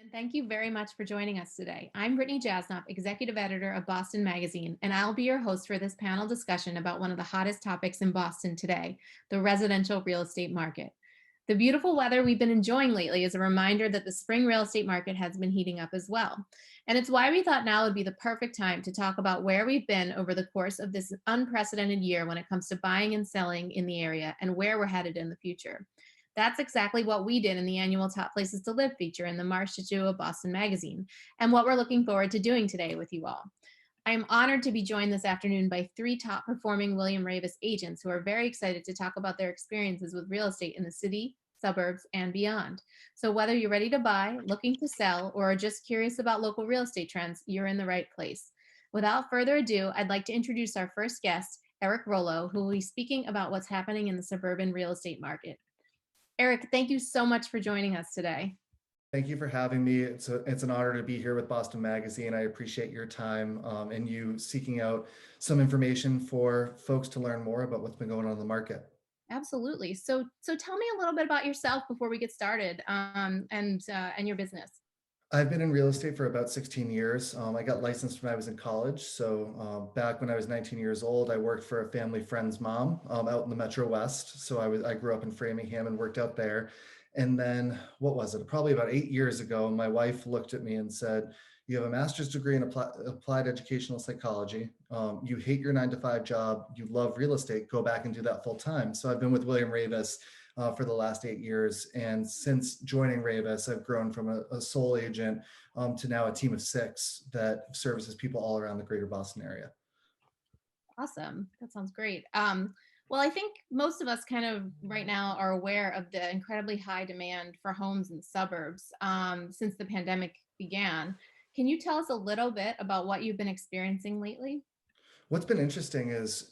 And thank you very much for joining us today. I'm Brittany Jasnoff, Executive Editor of Boston Magazine, and I'll be your host for this panel discussion about one of the hottest topics in Boston today, the residential real estate market. The beautiful weather we've been enjoying lately is a reminder that the spring real estate market has been heating up as well. And it's why we thought now would be the perfect time to talk about where we've been over the course of this unprecedented year when it comes to buying and selling in the area and where we're headed in the future. That's exactly what we did in the annual Top Places to Live feature in the March issue of Boston Magazine, and what we're looking forward to doing today with you all. I am honored to be joined this afternoon by three top performing William Raveis agents who are very excited to talk about their experiences with real estate in the city, suburbs, and beyond. So whether you're ready to buy, looking to sell, or are just curious about local real estate trends, you're in the right place. Without further ado, I'd like to introduce our first guest, Eric Rollo, who will be speaking about what's happening in the suburban real estate market. Eric, thank you so much for joining us today. Thank you for having me. It's an honor to be here with Boston Magazine. I appreciate your time and you seeking out some information for folks to learn more about what's been going on in the market. Absolutely. So tell me a little bit about yourself before we get started, and your business. I've been in real estate for about 16 years. I got licensed when I was in college. So back when I was 19 years old, I worked for a family friend's mom out in the Metro West. So I grew up in Framingham and worked out there. And then what was it? Probably about 8 years ago, my wife looked at me and said, "You have a master's degree in applied educational psychology. You hate your 9 to 5 job. You love real estate. Go back and do that full time." So I've been with William Raveis for the last 8 years. And since joining Raveis, I've grown from a sole agent to now a team of 6 that services people all around the greater Boston area. Awesome. That sounds great. Well, I think most of us kind of right now are aware of the incredibly high demand for homes in the suburbs since the pandemic began. Can you tell us a little bit about what you've been experiencing lately? What's been interesting is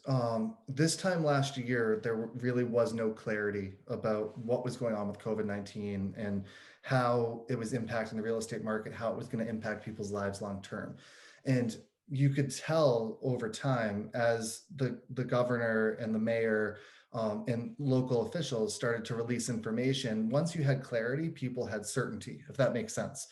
this time last year, there really was no clarity about what was going on with COVID-19 and how it was impacting the real estate market, how it was going to impact people's lives long term. And you could tell over time as the governor and the mayor and local officials started to release information. Once you had clarity, people had certainty, if that makes sense.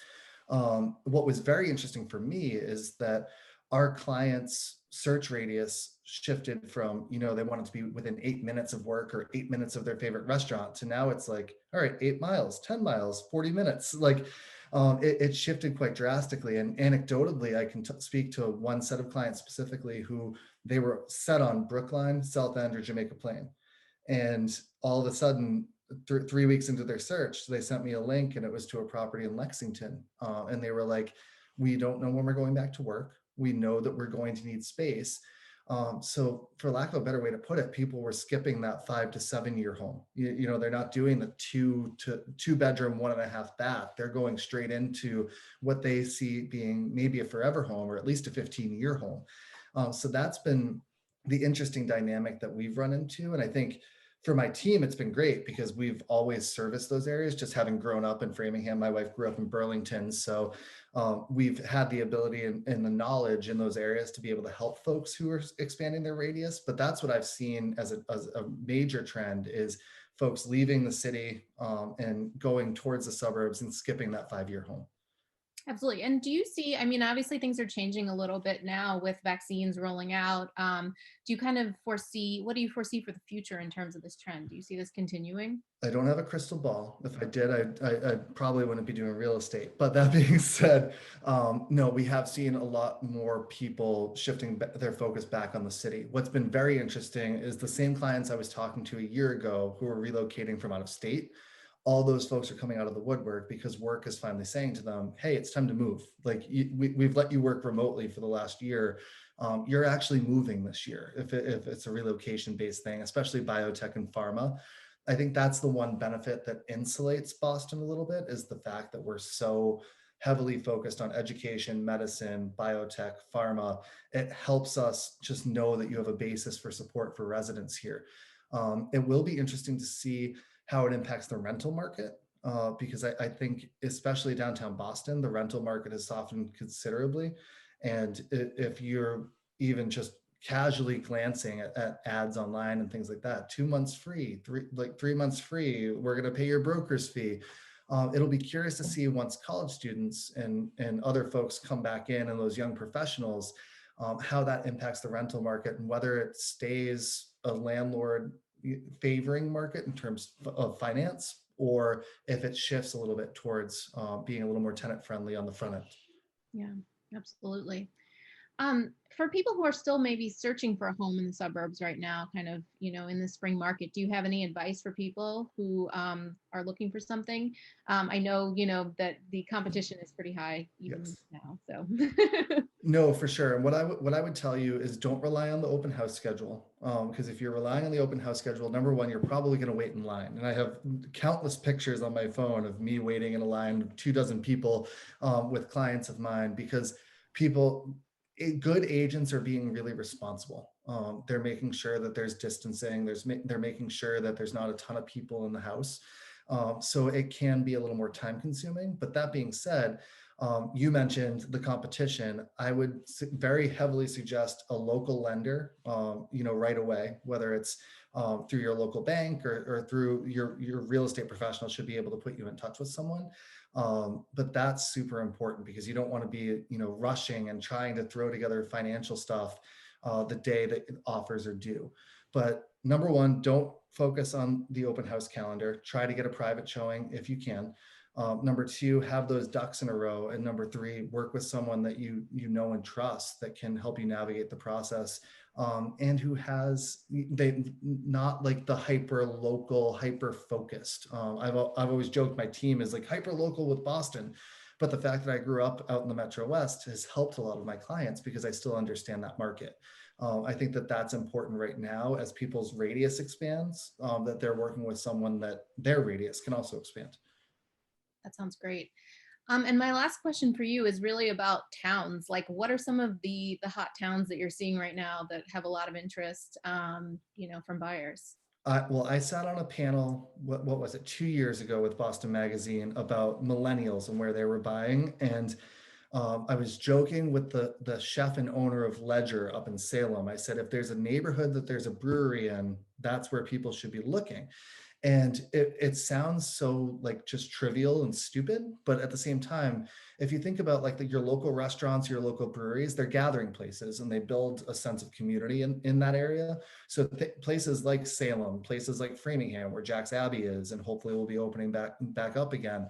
What was very interesting for me is that our clients' search radius shifted from, they wanted to be within 8 minutes of work or 8 minutes of their favorite restaurant to now it's like, all right, 8 miles, 10 miles, 40 minutes. Like it shifted quite drastically. And anecdotally, I can speak to one set of clients specifically who they were set on Brookline, South End, or Jamaica Plain. And all of a sudden, 3 weeks into their search, they sent me a link and it was to a property in Lexington. And they were like, "We don't know when we're going back to work. We know that we're going to need space." So for lack of a better way to put it, people were skipping that 5 to 7 year home. They're not doing the two bedroom, 1.5 bath. They're going straight into what they see being maybe a forever home or at least a 15-year home. So that's been the interesting dynamic that we've run into. And I think for my team, it's been great because we've always serviced those areas. Just having grown up in Framingham, my wife grew up in Burlington. So we've had the ability and the knowledge in those areas to be able to help folks who are expanding their radius. But that's what I've seen as a major trend is folks leaving the city and going towards the suburbs and skipping that 5 year home. Absolutely. And do you see, I mean, obviously things are changing a little bit now with vaccines rolling out. Do you kind of foresee, what do you foresee for the future in terms of this trend? Do you see this continuing? I don't have a crystal ball. If I did, I probably wouldn't be doing real estate. But that being said, no, we have seen a lot more people shifting their focus back on the city. What's been very interesting is the same clients I was talking to a year ago who were relocating from out of state. All those folks are coming out of the woodwork because work is finally saying to them, "Hey, it's time to move. Like we've let you work remotely for the last year. You're actually moving this year if it's a relocation based thing, especially biotech and pharma." I think that's the one benefit that insulates Boston a little bit is the fact that we're so heavily focused on education, medicine, biotech, pharma. It helps us just know that you have a basis for support for residents here. It will be interesting to see how it impacts the rental market because I think, especially downtown Boston, the rental market has softened considerably. And if you're even just casually glancing at ads online and things like that, 2 months free, 3 months free, we're going to pay your broker's fee. It'll be curious to see once college students and other folks come back in and those young professionals, how that impacts the rental market and whether it stays a landlord favoring market in terms of finance, or if it shifts a little bit towards being a little more tenant friendly on the front end. Yeah, absolutely. For people who are still maybe searching for a home in the suburbs right now, kind of, in the spring market, do you have any advice for people who are looking for something? I know, that the competition is pretty high even Yes. now, so. No, for sure. And what I would tell you is don't rely on the open house schedule. Because if you're relying on the open house schedule, number one, you're probably going to wait in line. And I have countless pictures on my phone of me waiting in a line of 24 people with clients of mine, because people, good agents are being really responsible. They're making sure that there's distancing. They're making sure that there's not a ton of people in the house. So it can be a little more time consuming. But that being said, you mentioned the competition. I would very heavily suggest a local lender, right away, whether it's through your local bank or through your real estate professional should be able to put you in touch with someone. But that's super important because you don't want to be, rushing and trying to throw together financial stuff the day that offers are due. But number one, don't focus on the open house calendar. Try to get a private showing if you can. Number two, have those ducks in a row. And number three, work with someone that you know and trust that can help you navigate the process, and who has they not like the hyper local, hyper focused. I've always joked my team is like hyper local with Boston, but the fact that I grew up out in the Metro West has helped a lot of my clients because I still understand that market. I think that that's important right now as people's radius expands, that they're working with someone that their radius can also expand. That sounds great. And my last question for you is really about towns. Like, what are some of the hot towns that you're seeing right now that have a lot of interest, from buyers? Well, I sat on a panel, what was it, 2 years ago with Boston Magazine about millennials and where they were buying. And I was joking with the chef and owner of Ledger up in Salem. I said, if there's a neighborhood that there's a brewery in, that's where people should be looking. And it sounds so like just trivial and stupid, but at the same time, if you think about like your local restaurants, your local breweries, they're gathering places and they build a sense of community in that area. So places like Salem, places like Framingham, where Jack's Abbey is, and hopefully will be opening back up again.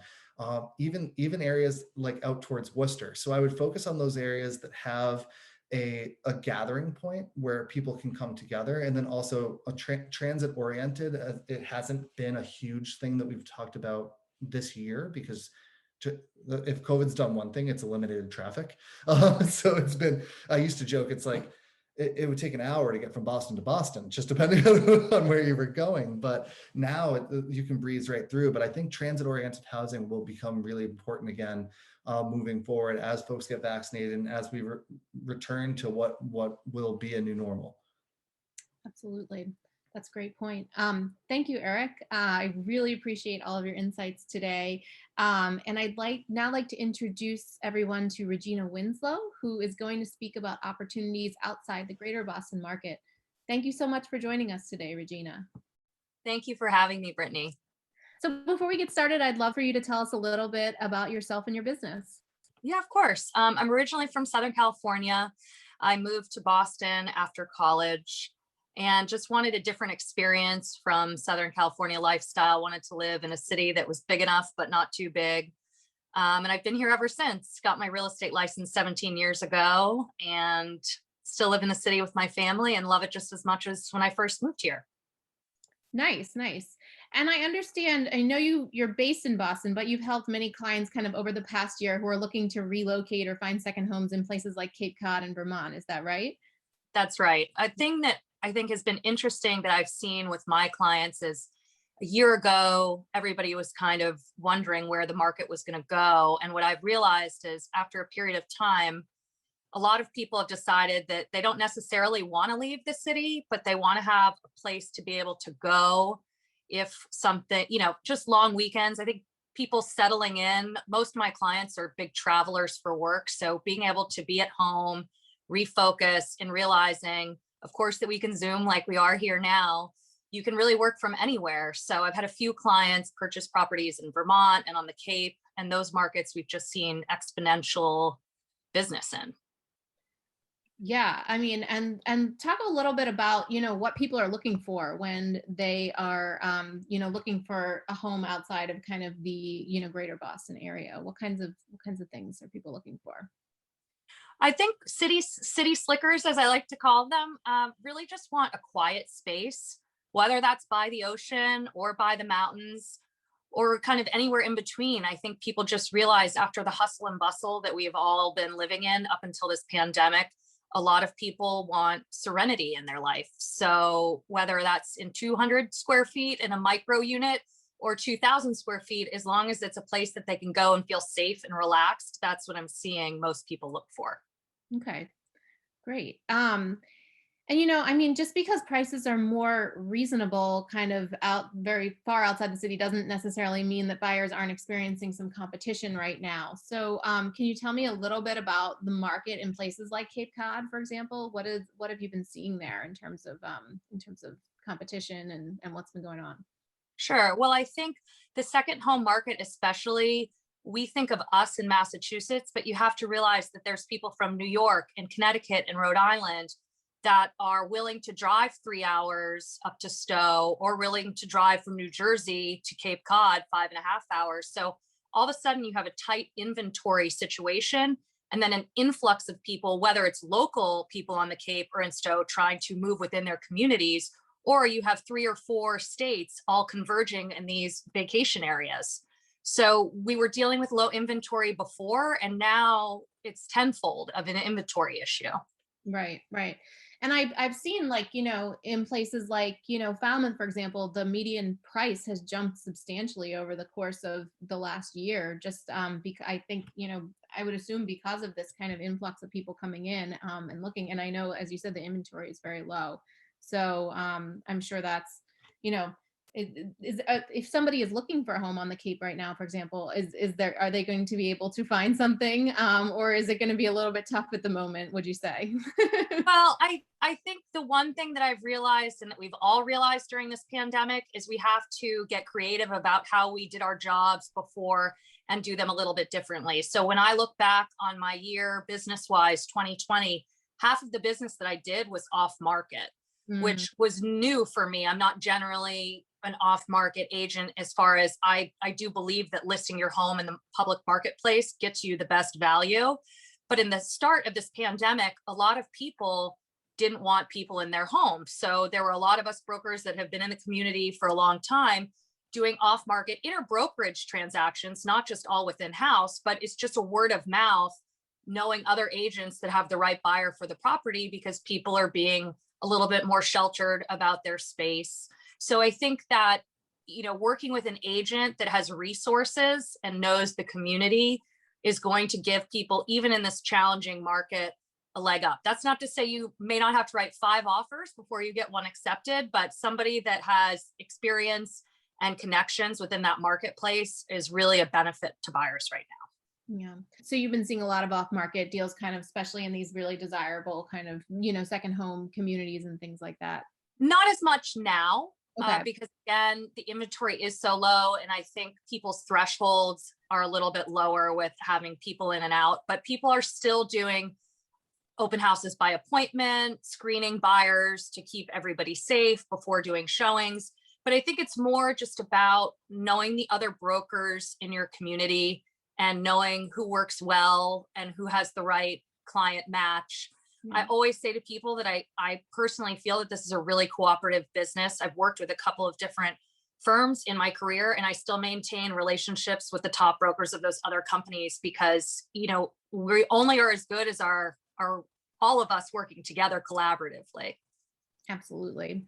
Even areas like out towards Worcester. So I would focus on those areas that have a gathering point where people can come together, and then also a transit oriented. It hasn't been a huge thing that we've talked about this year because if COVID's done one thing, it's eliminated traffic. So I used to joke, it's like it would take an hour to get from Boston to Boston, just depending on where you were going. But now you can breeze right through. But I think transit oriented housing will become really important again, moving forward as folks get vaccinated and as we return to what will be a new normal. Absolutely. That's a great point. Thank you, Eric. I really appreciate all of your insights today. And I'd like to introduce everyone to Regina Winslow, who is going to speak about opportunities outside the greater Boston market. Thank you so much for joining us today, Regina. Thank you for having me, Brittany. So before we get started, I'd love for you to tell us a little bit about yourself and your business. Yeah, of course. I'm originally from Southern California. I moved to Boston after college and just wanted a different experience from Southern California lifestyle. Wanted to live in a city that was big enough, but not too big. And I've been here ever since. Got my real estate license 17 years ago and still live in the city with my family and love it just as much as when I first moved here. Nice, nice. And I understand, I know you're based in Boston, but you've helped many clients kind of over the past year who are looking to relocate or find second homes in places like Cape Cod and Vermont. Is that right? That's right. A thing that I think has been interesting that I've seen with my clients is a year ago, everybody was kind of wondering where the market was going to go. And what I've realized is after a period of time, a lot of people have decided that they don't necessarily want to leave the city, but they want to have a place to be able to go if something, just long weekends. I think people settling in, most of my clients are big travelers for work. So being able to be at home, refocus, and realizing, of course, that we can Zoom like we are here now, you can really work from anywhere. So I've had a few clients purchase properties in Vermont and on the Cape, and those markets we've just seen exponential business in. Yeah, I mean, and talk a little bit about, what people are looking for when they are, looking for a home outside of kind of the, greater Boston area. What kinds of things are people looking for? I think city slickers, as I like to call them, really just want a quiet space, whether that's by the ocean or by the mountains or kind of anywhere in between. I think people just realized after the hustle and bustle that we've all been living in up until this pandemic, a lot of people want serenity in their life. So whether that's in 200 square feet in a micro unit or 2,000 square feet, as long as it's a place that they can go and feel safe and relaxed, that's what I'm seeing most people look for. Okay, great. And I mean, just because prices are more reasonable kind of out very far outside the city doesn't necessarily mean that buyers aren't experiencing some competition right now. So can you tell me a little bit about the market in places like Cape Cod, for example? What have you been seeing there in terms of competition and what's been going on? Sure. Well, I think the second home market, especially, we think of us in Massachusetts, but you have to realize that there's people from New York and Connecticut and Rhode Island that are willing to drive 3 hours up to Stowe or willing to drive from New Jersey to Cape Cod 5.5 hours. So all of a sudden you have a tight inventory situation and then an influx of people, whether it's local people on the Cape or in Stowe trying to move within their communities, or you have 3 or 4 states all converging in these vacation areas. So we were dealing with low inventory before, and now it's tenfold of an inventory issue. Right, right. And I've seen like, in places like, Falmouth, for example, the median price has jumped substantially over the course of the last year. Just because I think, I would assume because of this kind of influx of people coming in and looking. And I know, as you said, the inventory is very low. So I'm sure that's, if somebody is looking for a home on the Cape right now, for example, are they going to be able to find something, or is it going to be a little bit tough at the moment, would you say? Well, I think the one thing that I've realized and that we've all realized during this pandemic is we have to get creative about how we did our jobs before and do them a little bit differently. So when I look back on my year business-wise, 2020, half of the business that I did was off market, which was new for me. I'm not generally an off-market agent as far as I do believe that listing your home in the public marketplace gets you the best value. But in the start of this pandemic, a lot of people didn't want people in their homes. So there were a lot of us brokers that have been in the community for a long time doing off-market inter-brokerage transactions, not just all within house, but it's just a word of mouth, knowing other agents that have the right buyer for the property because people are being a little bit more sheltered about their space. So I think that, working with an agent that has resources and knows the community is going to give people, even in this challenging market, a leg up. That's not to say you may not have to write 5 offers before you get one accepted, but somebody that has experience and connections within that marketplace is really a benefit to buyers right now. Yeah. So you've been seeing a lot of off-market deals, kind of, especially in these really desirable kind of, second home communities and things like that. Not as much now, Okay. because again, the inventory is so low, and I think people's thresholds are a little bit lower with having people in and out, but people are still doing open houses by appointment, screening buyers to keep everybody safe before doing showings. But I think it's more just about knowing the other brokers in your community and knowing who works well and who has the right client match. I always say to people that I personally feel that this is a really cooperative business. I've worked with a couple of different firms in my career, and I still maintain relationships with the top brokers of those other companies because, we only are as good as our all of us working together collaboratively. Absolutely.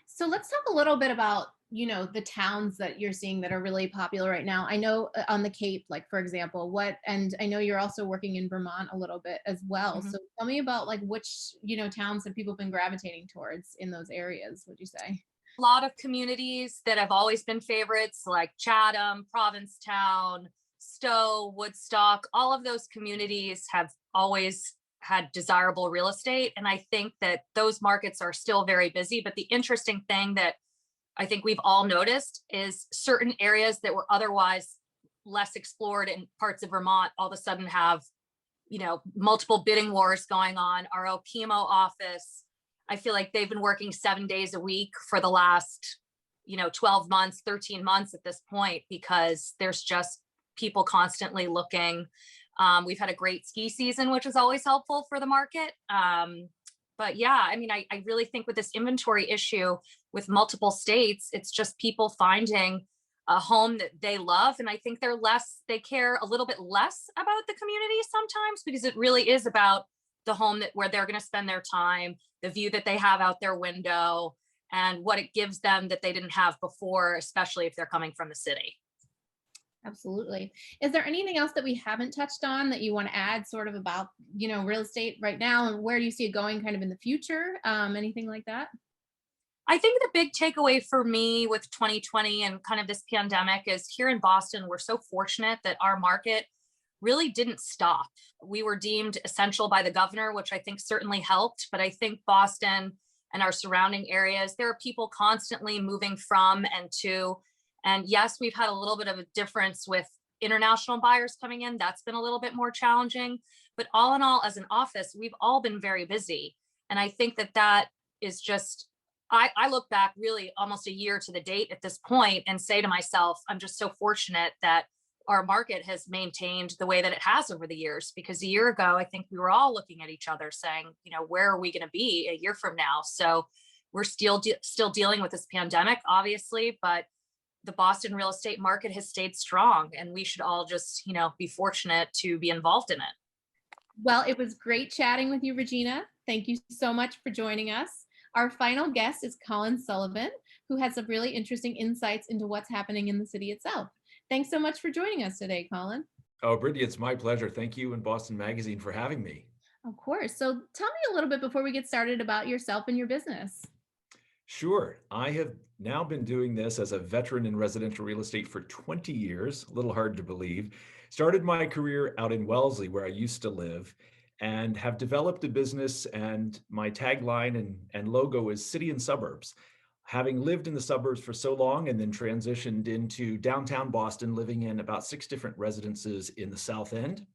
So let's talk a little bit about, the towns that you're seeing that are really popular right now. I know on the Cape, like, for example, and I know you're also working in Vermont a little bit as well. Mhm. So tell me about like which, towns have people been gravitating towards in those areas, would you say? A lot of communities that have always been favorites like Chatham, Provincetown, Stowe, Woodstock, all of those communities have always had desirable real estate. And I think that those markets are still very busy. But the interesting thing that I think we've all noticed is certain areas that were otherwise less explored in parts of Vermont all of a sudden have, multiple bidding wars going on. Our OPMO office, I feel like they've been working 7 days a week for the last, 12 months, 13 months at this point, because there's just people constantly looking. We've had a great ski season, which is always helpful for the market. But yeah, I mean, I really think with this inventory issue with multiple states, it's just people finding a home that they love. And I think they care a little bit less about the community sometimes, because it really is about the home where they're going to spend their time, the view that they have out their window, and what it gives them that they didn't have before, especially if they're coming from the city. Absolutely. Is there anything else that we haven't touched on that you want to add sort of about, real estate right now, and where do you see it going kind of in the future? Anything like that? I think the big takeaway for me with 2020 and kind of this pandemic is here in Boston, we're so fortunate that our market really didn't stop. We were deemed essential by the governor, which I think certainly helped. But I think Boston and our surrounding areas, there are people constantly moving from and to. And yes, we've had a little bit of a difference with international buyers coming in. That's been a little bit more challenging. But all in all, as an office, we've all been very busy. And I think that is just, I look back really almost a year to the date at this point and say to myself, I'm just so fortunate that our market has maintained the way that it has over the years. Because a year ago, I think we were all looking at each other saying, where are we going to be a year from now? So we're still dealing with this pandemic, obviously, but the Boston real estate market has stayed strong, and we should all just, be fortunate to be involved in it. Well, it was great chatting with you, Regina. Thank you so much for joining us. Our final guest is Colin Sullivan, who has some really interesting insights into what's happening in the city itself. Thanks so much for joining us today, Colin. Oh, Brittany, it's my pleasure. Thank you and Boston Magazine for having me. Of course. So tell me a little bit before we get started about yourself and your business. Sure. I have now been doing this as a veteran in residential real estate for 20 years, a little hard to believe. Started my career out in Wellesley, where I used to live, and have developed a business, and my tagline and logo is city and suburbs. Having lived in the suburbs for so long and then transitioned into downtown Boston, living in about 6 different residences in the South End,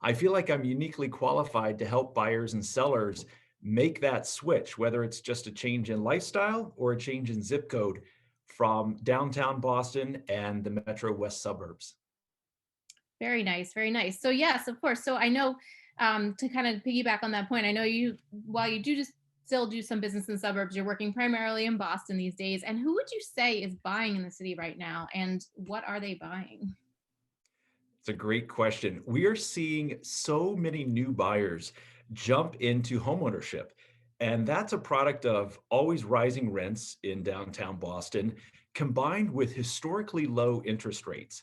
I feel like I'm uniquely qualified to help buyers and sellers make that switch, whether it's just a change in lifestyle or a change in zip code from downtown Boston and the Metro West suburbs. Very nice, very nice. So yes, of course. So I know, to kind of piggyback on that point, I know while you do just still do some business in the suburbs, you're working primarily in Boston these days. And who would you say is buying in the city right now, and what are they buying? It's a great question. We are seeing so many new buyers jump into homeownership. And that's a product of always rising rents in downtown Boston, combined with historically low interest rates.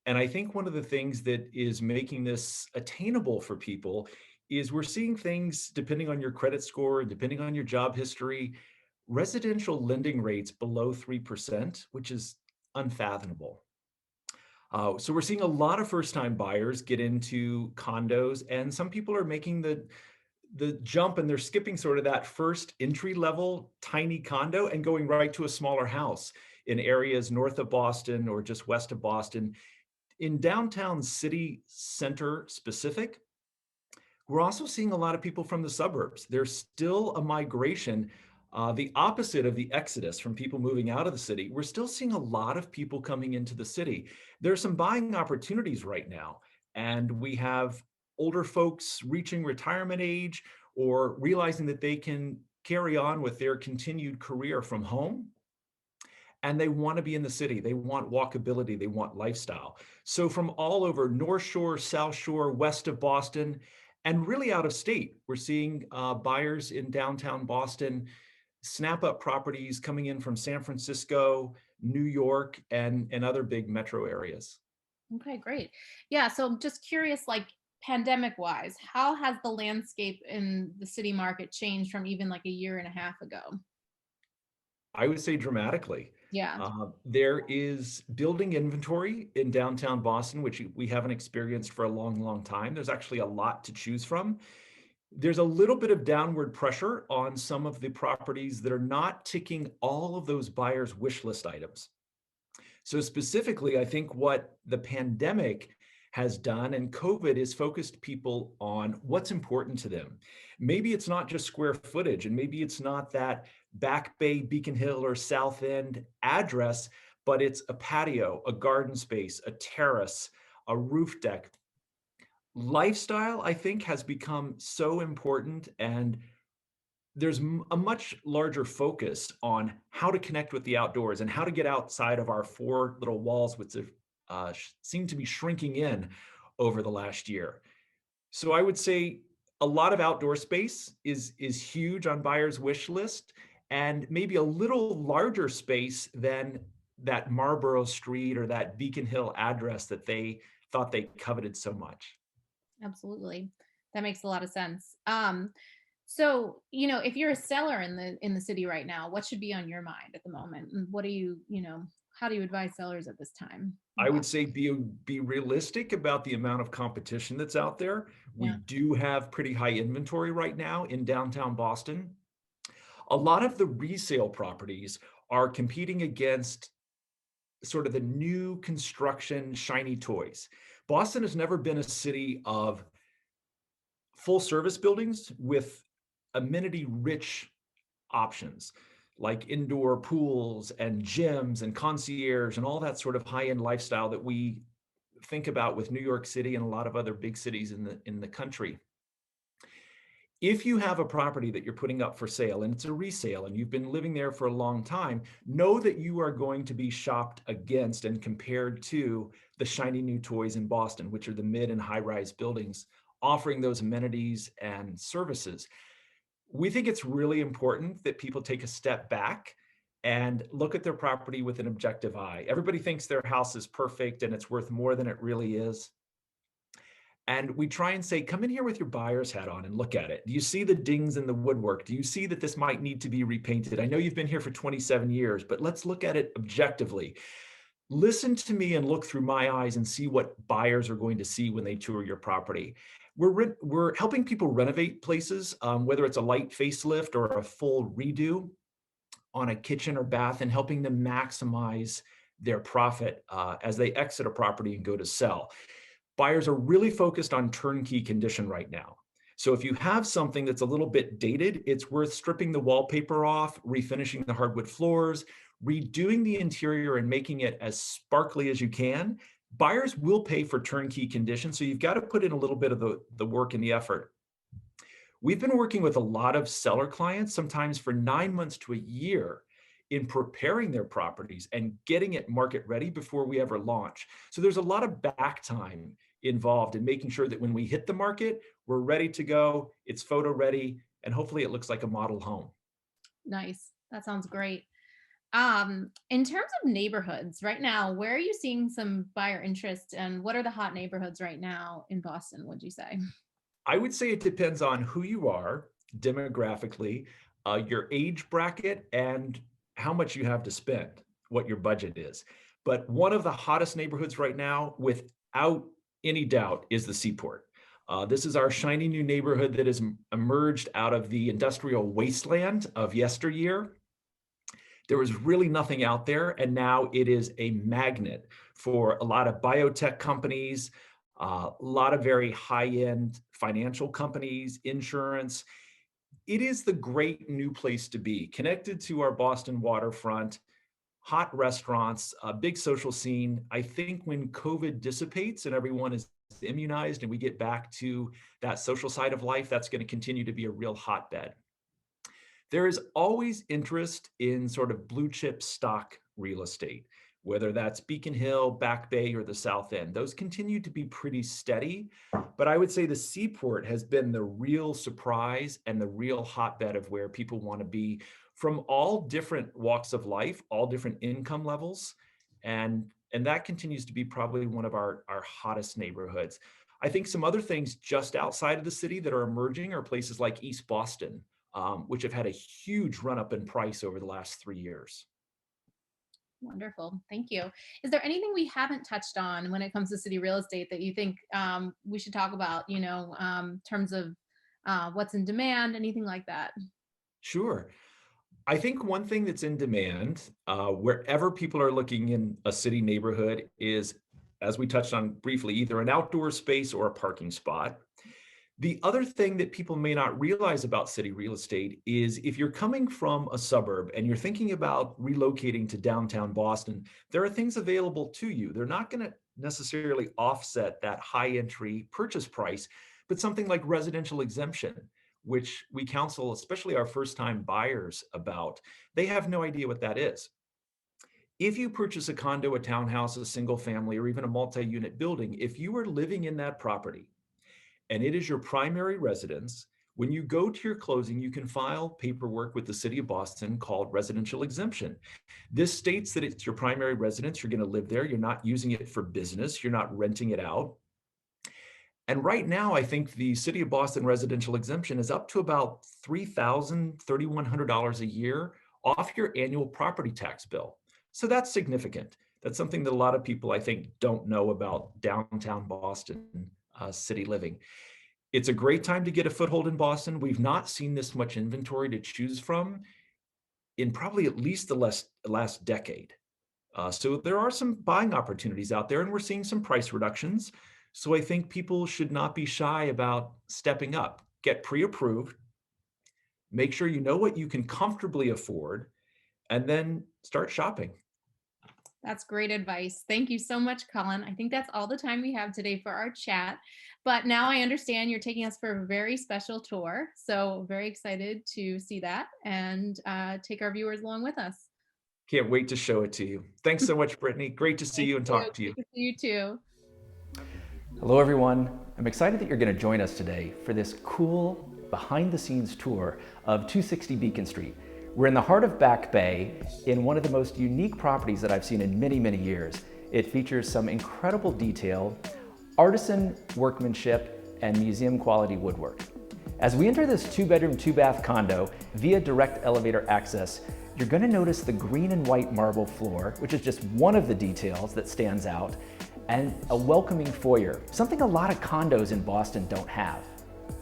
And I think one of the things that is making this attainable for people is we're seeing things depending on your credit score, depending on your job history, residential lending rates below 3%, which is unfathomable. So we're seeing a lot of first-time buyers get into condos, and some people are making the jump, and they're skipping sort of that first entry-level tiny condo and going right to a smaller house in areas north of Boston or just west of Boston. In downtown city center specific, we're also seeing a lot of people from the suburbs. There's still a migration, the opposite of the exodus from people moving out of the city. We're still seeing a lot of people coming into the city. There's some buying opportunities right now, and we have older folks reaching retirement age or realizing that they can carry on with their continued career from home. And they want to be in the city. They want walkability. They want lifestyle. So from all over North Shore, South Shore, west of Boston, and really out of state, we're seeing buyers in downtown Boston snap up properties coming in from San Francisco, New York, and other big metro areas. Okay, great. Yeah, so I'm just curious, like pandemic wise, how has the landscape in the city market changed from even like a year and a half ago? I would say dramatically. Yeah. There is building inventory in downtown Boston, which we haven't experienced for a long, long time. There's actually a lot to choose from. There's a little bit of downward pressure on some of the properties that are not ticking all of those buyers' wish list items. So specifically, I think what the pandemic has done and COVID is focused people on what's important to them. Maybe it's not just square footage, and maybe it's not that Back Bay, Beacon Hill, or South End address, but it's a patio, a garden space, a terrace, a roof deck. Lifestyle, I think, has become so important, and there's a much larger focus on how to connect with the outdoors and how to get outside of our four little walls, which have, seem to be shrinking in over the last year. So I would say a lot of outdoor space is huge on buyers' wish list, and maybe a little larger space than that Marlborough Street or that Beacon Hill address that they thought they coveted so much. Absolutely. That makes a lot of sense. So, if you're a seller in the city right now, what should be on your mind at the moment? And what do how do you advise sellers at this time in I would Boston? say be realistic about the amount of competition that's out there. We Yeah. do have pretty high inventory right now in downtown Boston. A lot of the resale properties are competing against sort of the new construction shiny toys. Boston has never been a city of full service buildings with amenity rich options like indoor pools and gyms and concierge and all that sort of high end lifestyle that we think about with New York City and a lot of other big cities in the country. If you have a property that you're putting up for sale and it's a resale and you've been living there for a long time, know that you are going to be shopped against and compared to the shiny new toys in Boston, which are the mid and high rise buildings offering those amenities and services. We think it's really important that people take a step back and look at their property with an objective eye. Everybody thinks their house is perfect and it's worth more than it really is. And we try and say, come in here with your buyer's hat on and look at it. Do you see the dings in the woodwork? Do you see that this might need to be repainted? I know you've been here for 27 years, but let's look at it objectively. Listen to me and look through my eyes and see what buyers are going to see when they tour your property. We're helping people renovate places, whether it's a light facelift or a full redo on a kitchen or bath, and helping them maximize their profit as they exit a property and go to sell. Buyers are really focused on turnkey condition right now. So if you have something that's a little bit dated, it's worth stripping the wallpaper off, refinishing the hardwood floors, redoing the interior and making it as sparkly as you can. Buyers will pay for turnkey condition, so you've got to put in a little bit of the work and the effort. We've been working with a lot of seller clients, sometimes for 9 months to a year, in preparing their properties and getting it market ready before we ever launch. So there's a lot of back time involved in making sure that when we hit the market, we're ready to go, it's photo ready, and hopefully it looks like a model home. Nice. That sounds great. In terms of neighborhoods right now, where are you seeing some buyer interest and what are the hot neighborhoods right now in Boston, would you say? I would say it depends on who you are demographically, your age bracket, and how much you have to spend, what your budget is. But one of the hottest neighborhoods right now, without any doubt, is the Seaport. This is our shiny new neighborhood that has emerged out of the industrial wasteland of yesteryear. There was really nothing out there, and now it is a magnet for a lot of biotech companies, a lot of very high-end financial companies, insurance. It is the great new place to be, connected to our Boston waterfront, hot restaurants, a big social scene. I think when COVID dissipates and everyone is immunized and we get back to that social side of life, that's going to continue to be a real hotbed. There is always interest in sort of blue chip stock real estate, whether that's Beacon Hill, Back Bay, or the South End. Those continue to be pretty steady, but I would say the Seaport has been the real surprise and the real hotbed of where people want to be from all different walks of life, all different income levels, and that continues to be probably one of our hottest neighborhoods. I think some other things just outside of the city that are emerging are places like East Boston, which have had a huge run up in price over the last 3 years. Wonderful. Thank you. Is there anything we haven't touched on when it comes to city real estate that you think we should talk about, terms of what's in demand, anything like that? Sure. I think one thing that's in demand, wherever people are looking in a city neighborhood is, as we touched on briefly, either an outdoor space or a parking spot. The other thing that people may not realize about city real estate is if you're coming from a suburb and you're thinking about relocating to downtown Boston, there are things available to you. They're not going to necessarily offset that high entry purchase price, but something like residential exemption, which we counsel, especially our first time buyers about, they have no idea what that is. If you purchase a condo, a townhouse, a single family, or even a multi-unit building, if you are living in that property, and it is your primary residence, when you go to your closing, you can file paperwork with the city of Boston called residential exemption. This states that it's your primary residence, you're going to live there, you're not using it for business, you're not renting it out. And right now, I think the city of Boston residential exemption is up to about $3,000, $3,100 a year off your annual property tax bill. So that's significant. That's something that a lot of people, I think, don't know about downtown Boston city living. It's a great time to get a foothold in Boston. We've not seen this much inventory to choose from in probably at least the last decade. So there are some buying opportunities out there, and we're seeing some price reductions. So I think people should not be shy about stepping up. Get pre-approved, make sure you know what you can comfortably afford, and then start shopping. That's great advice. Thank you so much, Colin. I think that's all the time we have today for our chat. But now I understand you're taking us for a very special tour. So very excited to see that and take our viewers along with us. Can't wait to show it to you. Thanks so much, Brittany. Great to see you and talk to you. Great to see you too. Hello everyone. I'm excited that you're going to join us today for this cool behind the scenes tour of 260 Beacon Street. We're in the heart of Back Bay in one of the most unique properties that I've seen in many, many years. It features some incredible detail, artisan workmanship, and museum quality woodwork. As we enter this 2-bedroom, 2-bath condo via direct elevator access, you're going to notice the green and white marble floor, which is just one of the details that stands out, and a welcoming foyer, something a lot of condos in Boston don't have.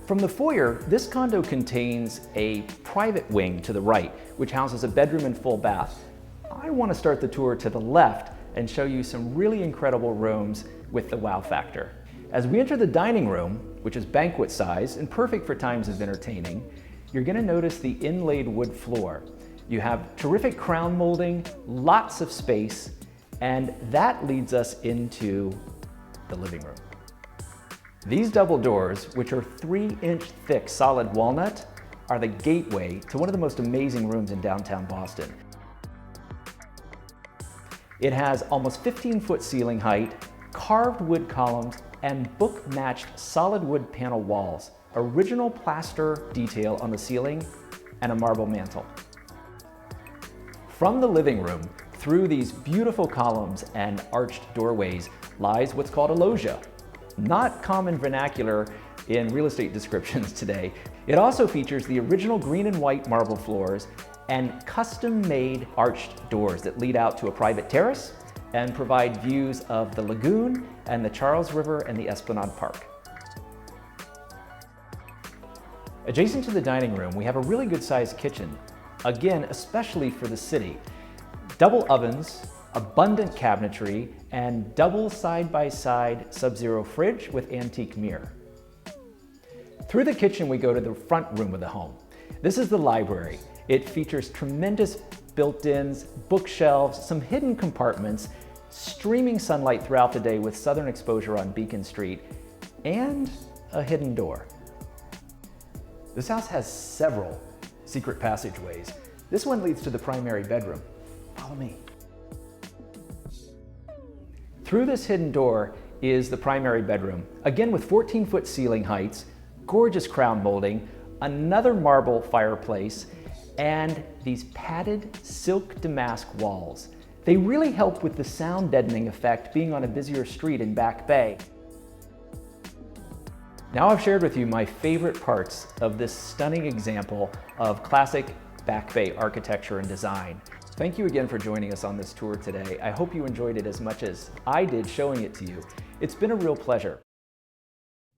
From the foyer, this condo contains a private wing to the right, which houses a bedroom and full bath. I want to start the tour to the left and show you some really incredible rooms with the wow factor. As we enter the dining room, which is banquet size and perfect for times of entertaining, you're going to notice the inlaid wood floor. You have terrific crown molding, lots of space, and that leads us into the living room. These double doors, which are 3-inch thick solid walnut, are the gateway to one of the most amazing rooms in downtown Boston. It has almost 15-foot ceiling height, carved wood columns, and book-matched solid wood panel walls, original plaster detail on the ceiling, and a marble mantel. From the living room, through these beautiful columns and arched doorways, lies what's called a loggia. Not common vernacular in real estate descriptions today. It also features the original green and white marble floors and custom-made arched doors that lead out to a private terrace and provide views of the lagoon and the Charles River and the Esplanade Park. Adjacent to the dining room, we have a really good-sized kitchen, again, especially for the city. Double ovens, abundant cabinetry, and double side-by-side Sub-Zero fridge with antique mirror. Through the kitchen, we go to the front room of the home. This is the library. It features tremendous built-ins, bookshelves, some hidden compartments, streaming sunlight throughout the day with southern exposure on Beacon Street, and a hidden door. This house has several secret passageways. This one leads to the primary bedroom. Follow me. Through this hidden door is the primary bedroom, again with 14-foot ceiling heights, gorgeous crown molding, another marble fireplace, and these padded silk damask walls. They really help with the sound deadening effect being on a busier street in Back Bay. Now I've shared with you my favorite parts of this stunning example of classic Back Bay architecture and design. Thank you again for joining us on this tour today. I hope you enjoyed it as much as I did showing it to you. It's been a real pleasure.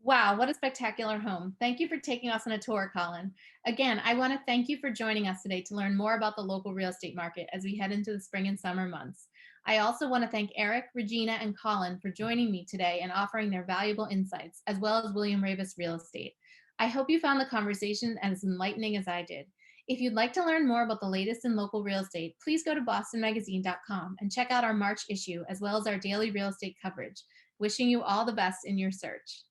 Wow, what a spectacular home. Thank you for taking us on a tour, Colin. Again, I want to thank you for joining us today to learn more about the local real estate market as we head into the spring and summer months. I also want to thank Eric, Regina, and Colin for joining me today and offering their valuable insights, as well as William Raveis Real Estate. I hope you found the conversation as enlightening as I did. If you'd like to learn more about the latest in local real estate, please go to bostonmagazine.com and check out our March issue, as well as our daily real estate coverage. Wishing you all the best in your search.